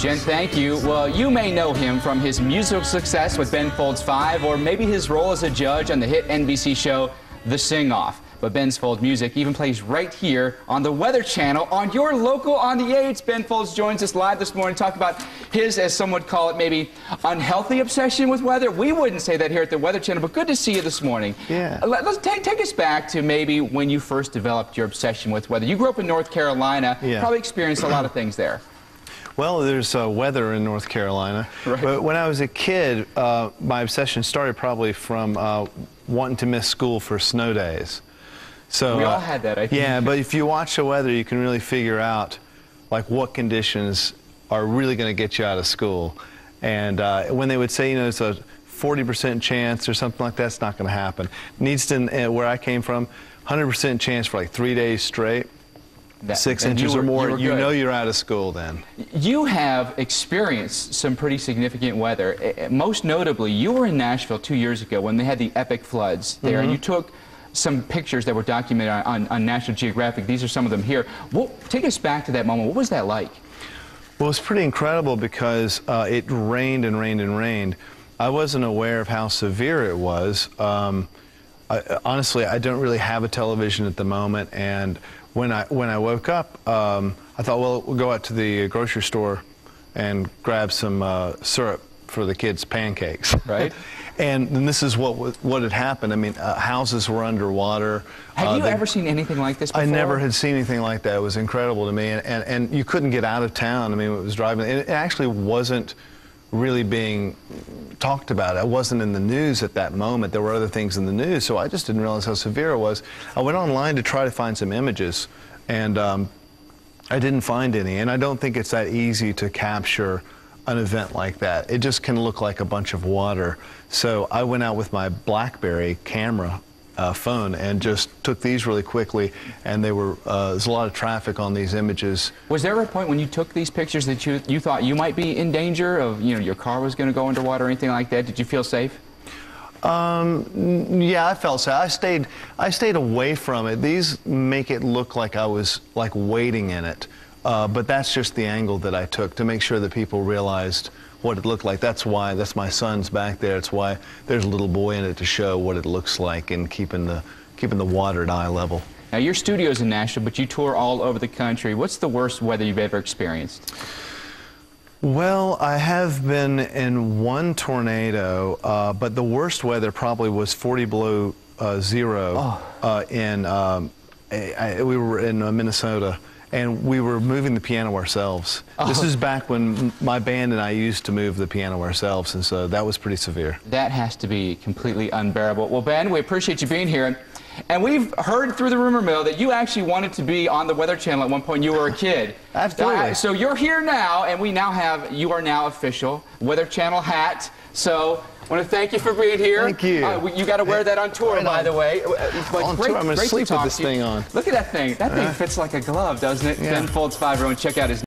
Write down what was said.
Jen, thank you. Well, you may know him from his musical success with Ben Folds 5, or maybe his role as a judge on the hit NBC show The Sing-Off. But Ben Folds' music even plays right here on the Weather Channel on your local On the 8s. Ben Folds joins us live this morning to talk about his, as some would call it, maybe unhealthy obsession with weather. We wouldn't say that here at the Weather Channel, but good to see you this morning. Yeah. Let's take us back to maybe when you first developed your obsession with weather. You grew up in North Carolina, probably experienced a lot of things there. Well, there's weather in North Carolina. Right. But when I was a kid, my obsession started probably from wanting to miss school for snow days. So we all had that, I think. Yeah, but if you watch the weather, you can really figure out like what conditions are really going to get you out of school. And when they would say, you know, it's a 40% chance or something like that, it's not going to happen. Needston, where I came from, 100% chance for like 3 days straight. 6 inches or more, you know you're out of school then. You have experienced some pretty significant weather. Most notably, you were in Nashville 2 years ago when they had the epic floods there, and you took some pictures that were documented on National Geographic. These are some of them here. Take us back to that moment. What was that like? Well, it's pretty incredible because it rained and rained and rained. I wasn't aware of how severe it was. Honestly, I don't really have a television at the moment, and when I woke up, I thought, well, we'll go out to the grocery store and grab some syrup for the kids' pancakes. Right. And then this is what had happened. I mean, houses were underwater. Have you ever seen anything like this before? I never had seen anything like that. It was incredible to me, and you couldn't get out of town. I mean, it was driving. It actually wasn't really being talked about. It wasn't in the news at that moment. There were other things in the news, so I just didn't realize how severe it was. I went online to try to find some images, and I didn't find any, and I don't think it's that easy to capture an event like that. It just can look like a bunch of water. So I went out with my BlackBerry camera phone and just took these really quickly, and there's a lot of traffic on these images. Was there a point when you took these pictures that you thought you might be in danger of, you know, your car was going to go underwater or anything like that? Did you feel safe? Yeah, I felt safe. I stayed away from it. These make it look like I was like wading in it, but that's just the angle that I took to make sure that people realized what it looked like. That's my son's back there. It's why there's a little boy in it to show what it looks like and keeping the water at eye level. Now, your studio's in Nashville, but you tour all over the country. What's the worst weather you've ever experienced? Well, I have been in one tornado, but the worst weather probably was 40 below zero. We were in Minnesota. And we were moving the piano ourselves. This is back when my band and I used to move the piano ourselves, and so that was pretty severe. That has to be completely unbearable. Well, Ben, we appreciate you being here. And we've heard through the rumor mill that you actually wanted to be on the Weather Channel at one point when you were a kid. Absolutely. So you're here now, and you are now official Weather Channel hat. So I want to thank you for being here. Thank you. You got to wear that on tour, by the way. On tour, I'm going to sleep with this thing on. Look at that thing. That thing fits like a glove, doesn't it? Yeah. Ben Folds 5. Everyone, check out his